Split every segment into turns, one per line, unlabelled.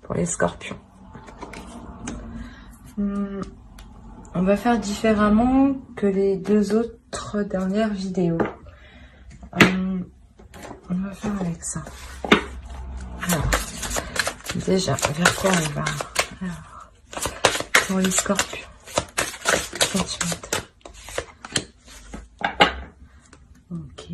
pour les scorpions. On va faire différemment que les deux autres dernières vidéos. On va faire avec ça. Alors, déjà, vers quoi on va? Alors, pour les scorpions. Centimètres. Ok.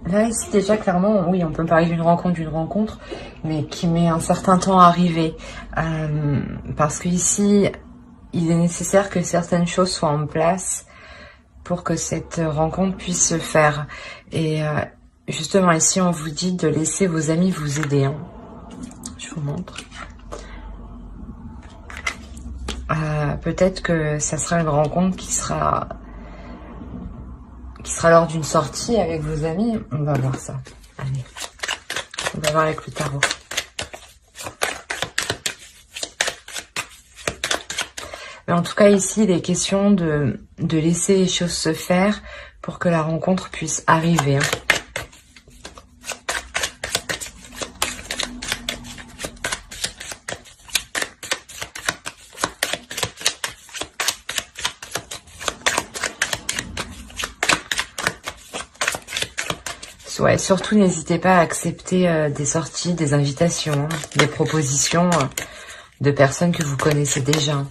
Là, ici, déjà, clairement, oui, on peut parler d'une rencontre, mais qui met un certain temps à arriver. Parce que ici, il est nécessaire que certaines choses soient en place pour que cette rencontre puisse se faire. Et justement, ici, on vous dit de laisser vos amis vous aider. Hein. Je vous montre. Peut-être que ça sera une rencontre qui sera lors d'une sortie avec vos amis. On va voir ça. Allez, on va voir avec le tarot. Mais en tout cas, ici, il est question de laisser les choses se faire pour que la rencontre puisse arriver. Hein. Ouais, surtout n'hésitez pas à accepter des sorties, des invitations, hein, des propositions de personnes que vous connaissez déjà.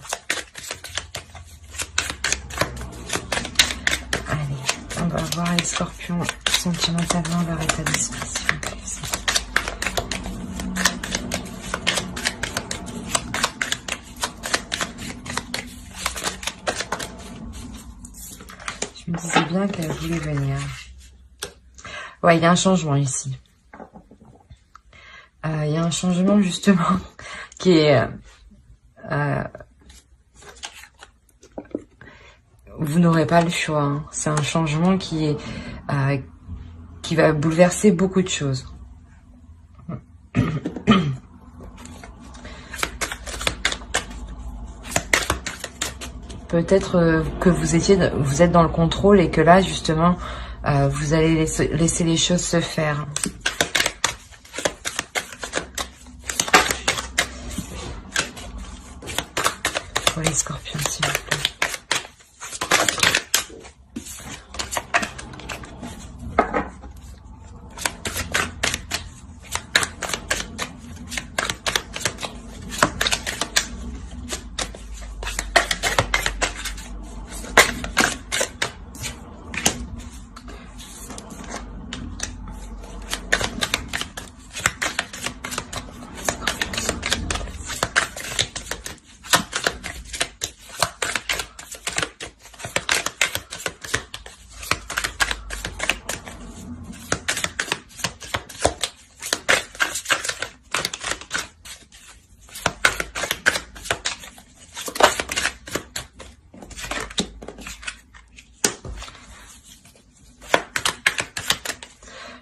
Allez, on va voir les scorpions sentimentalement leur état d'esprit, s'il vous plaît. Je me disais bien qu'elle voulait venir. Ouais, il y a un changement ici. Il y a un changement justement qui est... vous n'aurez pas le choix. Hein. C'est un changement qui va bouleverser beaucoup de choses. Peut-être que vous êtes dans le contrôle et que là justement... vous allez laisser les choses se faire. Pour les scorpions, s'il vous plaît.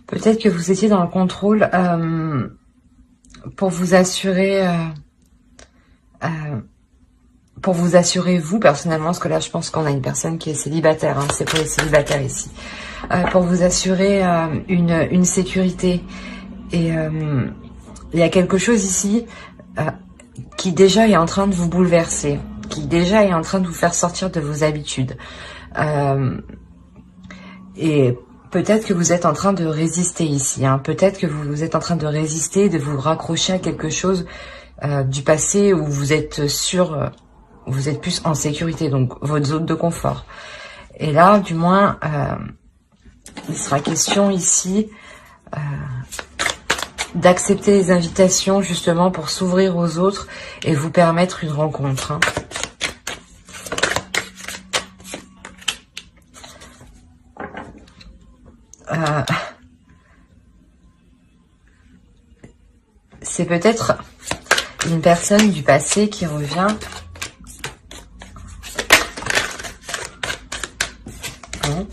Peut-être que vous étiez dans le contrôle pour vous assurer vous personnellement, parce que là je pense qu'on a une personne qui est célibataire, hein, c'est pour les célibataires ici, pour vous assurer une sécurité. Et il y a quelque chose ici qui déjà est en train de vous bouleverser, qui déjà est en train de vous faire sortir de vos habitudes. Et peut-être que vous êtes en train de résister ici. Hein. Peut-être que vous êtes en train de résister, de vous raccrocher à quelque chose du passé où vous êtes sûr, vous êtes plus en sécurité, donc votre zone de confort. Et là, du moins, il sera question ici d'accepter les invitations justement pour s'ouvrir aux autres et vous permettre une rencontre. Hein. C'est peut-être une personne du passé qui revient. Bon.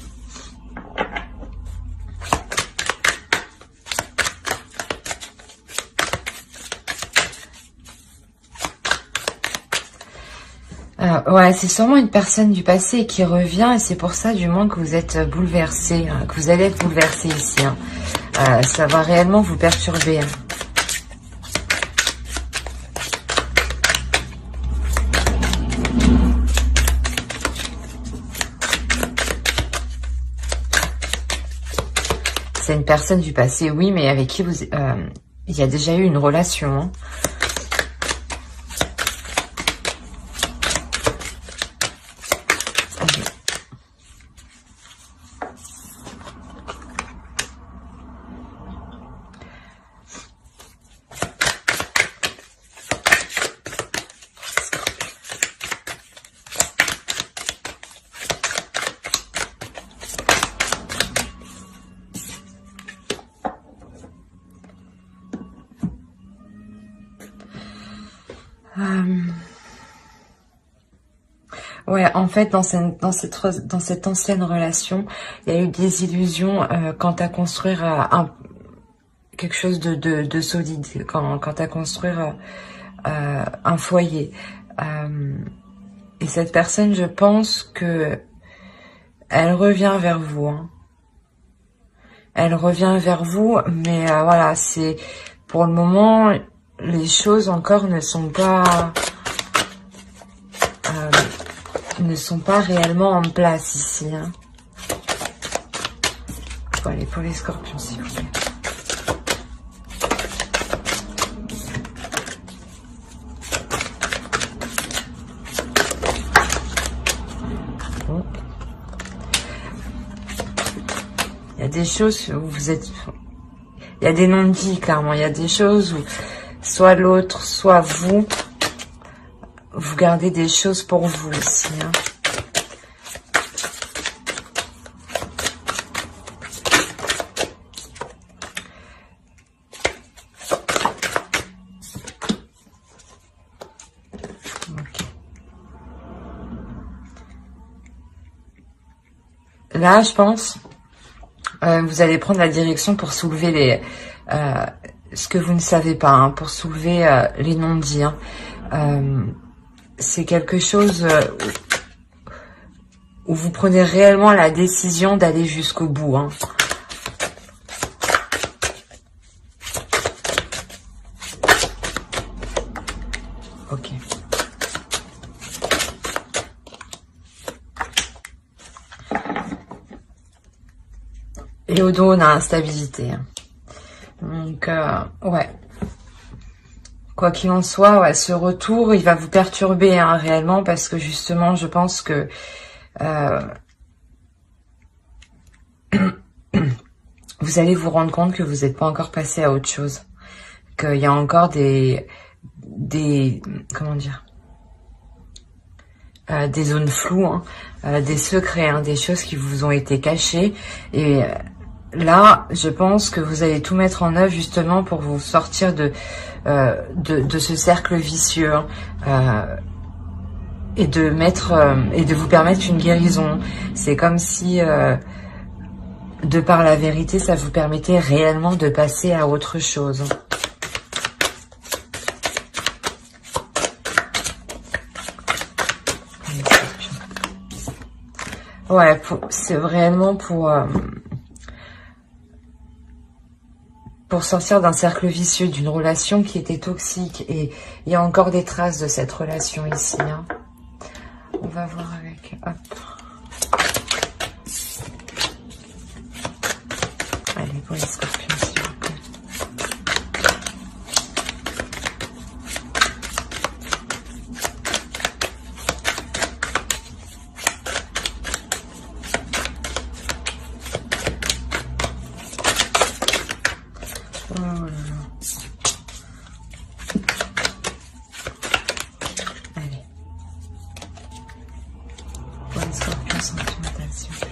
Ouais, c'est sûrement une personne du passé qui revient et c'est pour ça du moins que vous êtes bouleversé, hein, que vous allez être bouleversé ici. Hein. Ça va réellement vous perturber. Hein. C'est une personne du passé, oui, mais avec qui vous... il y a déjà eu une relation. Hein. Ouais, en fait, dans cette ancienne relation, il y a eu des illusions quant à construire quelque chose de solide, quant à construire un foyer. Et cette personne, je pense que elle revient vers vous. Hein. Elle revient vers vous, mais voilà, c'est pour le moment, les choses encore ne sont pas réellement en place ici. Hein. Faut aller pour les scorpions, s'il vous plaît. Bon. Il y a des choses où vous êtes... Il y a des non-dits, clairement. Il y a des choses où soit l'autre, soit vous gardez des choses pour vous ici. Hein. Okay. Là, je pense, vous allez prendre la direction pour soulever ce que vous ne savez pas, hein, pour soulever les non-dits. Hein. C'est quelque chose où vous prenez réellement la décision d'aller jusqu'au bout. Hein. Ok. Et au dos, on a instabilité. Hein. Donc, ouais. Quoi qu'il en soit, ouais, ce retour, il va vous perturber hein, réellement parce que justement, je pense que vous allez vous rendre compte que vous n'êtes pas encore passé à autre chose. Qu'il y a encore des comment dire, des zones floues, hein, des secrets, hein, des choses qui vous ont été cachées. Et là, je pense que vous allez tout mettre en œuvre justement pour vous sortir de ce cercle vicieux hein, et de vous permettre une guérison. C'est comme si, de par la vérité, ça vous permettait réellement de passer à autre chose. Ouais, c'est vraiment pour sortir d'un cercle vicieux, d'une relation qui était toxique. Et il y a encore des traces de cette relation ici. Hein. On va voir avec... Hop. Allez, pour les scorpions, s'il vous plaît. Oh là là. Allez. Pour les scorpions sentimentaux, s'il vous plaît.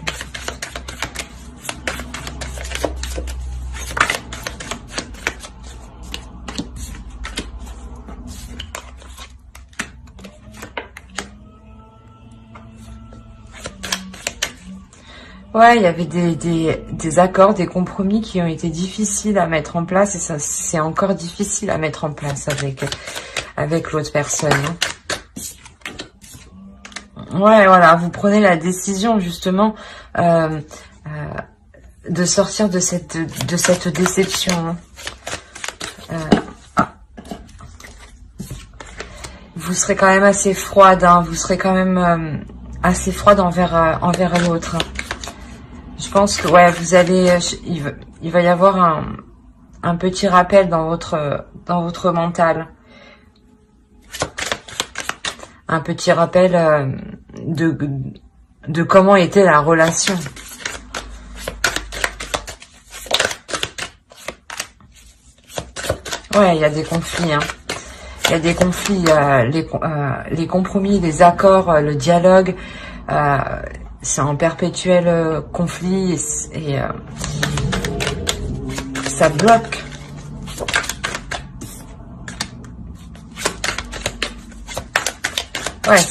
Ouais, il y avait des accords, des compromis qui ont été difficiles à mettre en place et ça c'est encore difficile à mettre en place avec l'autre personne. Hein. Ouais, voilà, vous prenez la décision justement de sortir de cette déception. Vous serez quand même assez froide, hein, vous serez quand même assez froide envers l'autre. Je pense que ouais, vous allez, il va y avoir un petit rappel dans votre mental, un petit rappel de comment était la relation. Ouais, il y a des conflits, hein. Il y a des conflits, les compromis, les accords, le dialogue, c'est en perpétuel conflit et ça bloque. Ouais,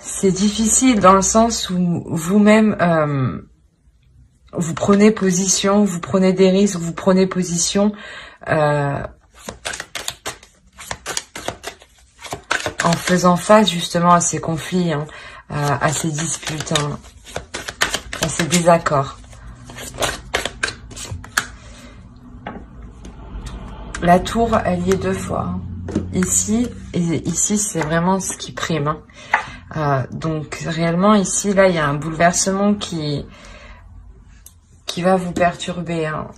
c'est difficile dans le sens où vous-même, vous prenez position, vous prenez des risques, vous prenez position en faisant face justement à ces conflits, hein, à ces disputes, hein, à ces désaccords. La tour, elle y est 2 fois. Hein. Ici, et ici, c'est vraiment ce qui prime. Hein. Donc, réellement, ici, là, il y a un bouleversement qui va vous perturber. Hein.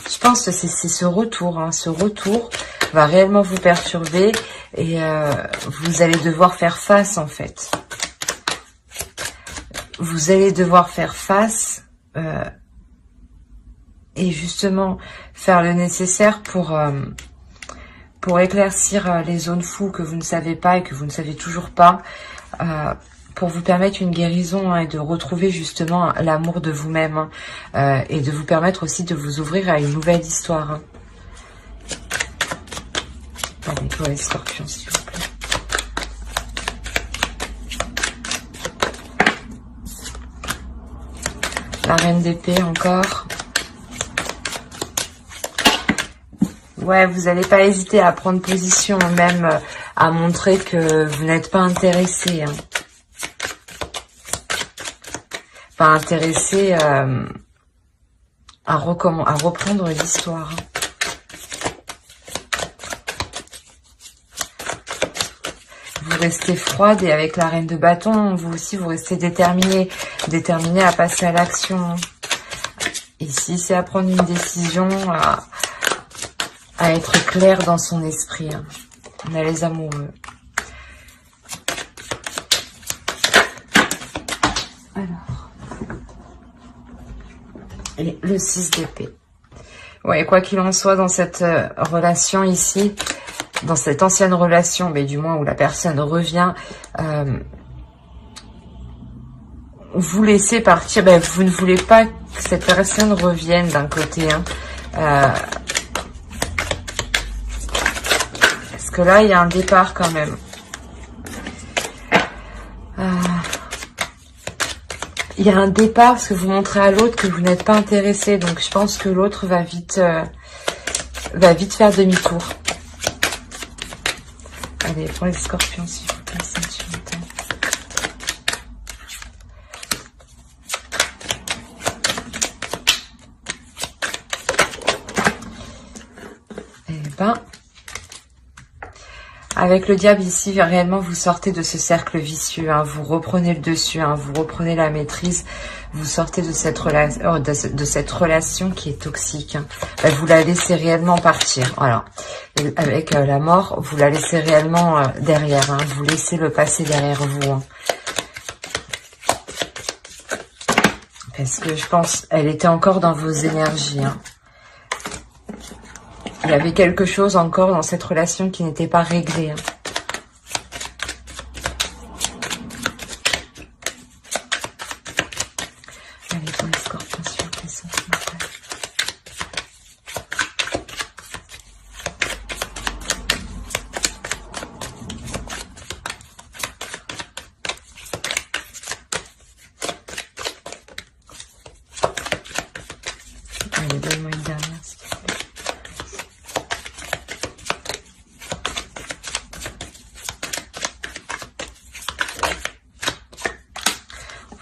Je pense que c'est ce retour. Hein. Ce retour va réellement vous perturber et vous allez devoir faire face, en fait. Vous allez devoir faire face et justement faire le nécessaire pour éclaircir les zones floues que vous ne savez pas et que vous ne savez toujours pas, pour vous permettre une guérison, hein, et de retrouver justement l'amour de vous-même, hein, et de vous permettre aussi de vous ouvrir à une nouvelle histoire. Hein. Allez, pour les scorpions, s'il vous plaît. La reine d'épée encore. Ouais, vous n'allez pas hésiter à prendre position, même à montrer que vous n'êtes pas intéressé. Hein. Pas intéressé à reprendre l'histoire. Vous restez froide et avec la reine de bâton, vous aussi, vous restez déterminé à passer à l'action. Ici, c'est à prendre une décision, à être clair dans son esprit. Hein. On a les amoureux. Alors. Et le 6 d'épée. Ouais, quoi qu'il en soit, dans cette relation ici, dans cette ancienne relation, mais du moins où la personne revient, vous laissez partir. Ben, vous ne voulez pas que cette personne revienne d'un côté. Hein. Parce que là, il y a un départ quand même. Il y a un départ parce que vous montrez à l'autre que vous n'êtes pas intéressé. Donc, je pense que l'autre va vite faire demi-tour. Allez, pour les scorpions, s'il vous plaît, sentimental. Eh ben, avec le diable ici, réellement, vous sortez de ce cercle vicieux. Hein, vous reprenez le dessus, hein, vous reprenez la maîtrise. Vous sortez de cette relation qui est toxique. Hein. Vous la laissez réellement partir. Voilà. Et avec la mort, vous la laissez réellement derrière. Hein. Vous laissez le passé derrière vous. Hein. Parce que je pense elle était encore dans vos énergies. Hein. Il y avait quelque chose encore dans cette relation qui n'était pas réglé. Hein. Allez, pour les scorpions, s'il vous plaît, sentimental. Allez, donne-moi une dernière.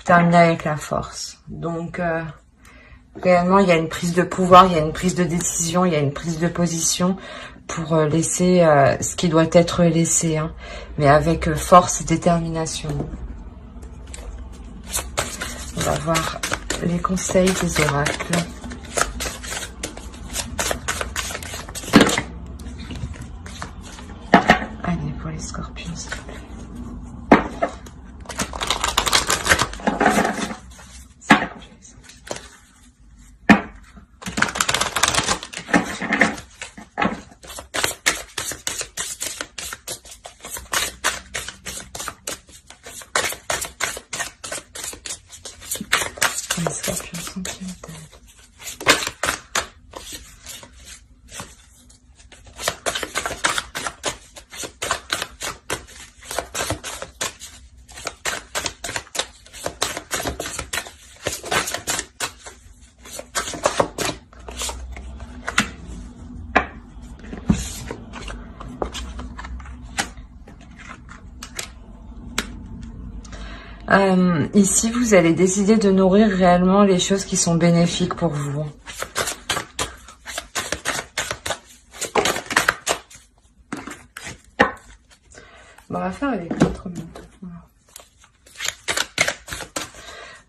terminer avec la force. Donc, réellement, il y a une prise de pouvoir, il y a une prise de décision, il y a une prise de position pour laisser ce qui doit être laissé, hein, mais avec force et détermination. On va voir les conseils des oracles. Allez, pour les scorpions, s'il vous plaît. Les scorpions sentimentaux. Ici, vous allez décider de nourrir réellement les choses qui sont bénéfiques pour vous. Bon, on va faire avec l'autre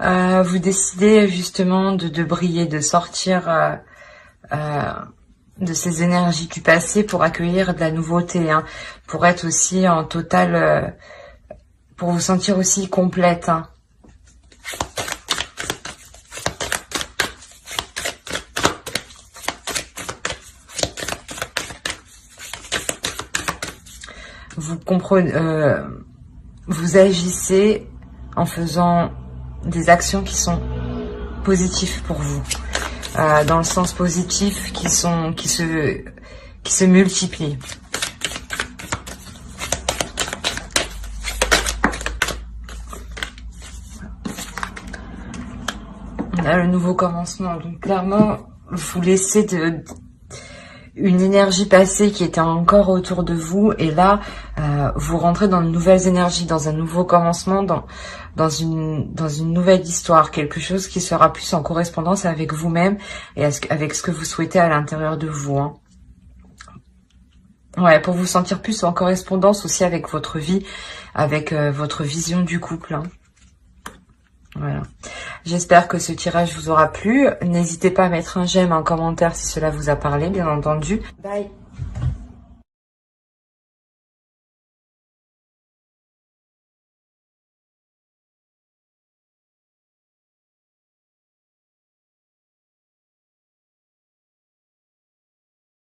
main. Vous décidez justement de briller, de sortir de ces énergies du passé pour accueillir de la nouveauté, hein, pour être aussi en total... pour vous sentir aussi complète, hein. Vous comprenez, vous agissez en faisant des actions qui sont positives pour vous, dans le sens positif, qui se multiplient. On a le nouveau commencement, donc clairement vous laissez une énergie passée qui était encore autour de vous, et là vous rentrez dans de nouvelles énergies, dans un nouveau commencement, dans une nouvelle histoire, quelque chose qui sera plus en correspondance avec vous-même et avec ce que vous souhaitez à l'intérieur de vous, hein. Ouais, pour vous sentir plus en correspondance aussi avec votre vie, avec votre vision du couple, hein. Voilà. J'espère que ce tirage vous aura plu. N'hésitez pas à mettre un j'aime, un commentaire si cela vous a parlé, bien entendu. Bye.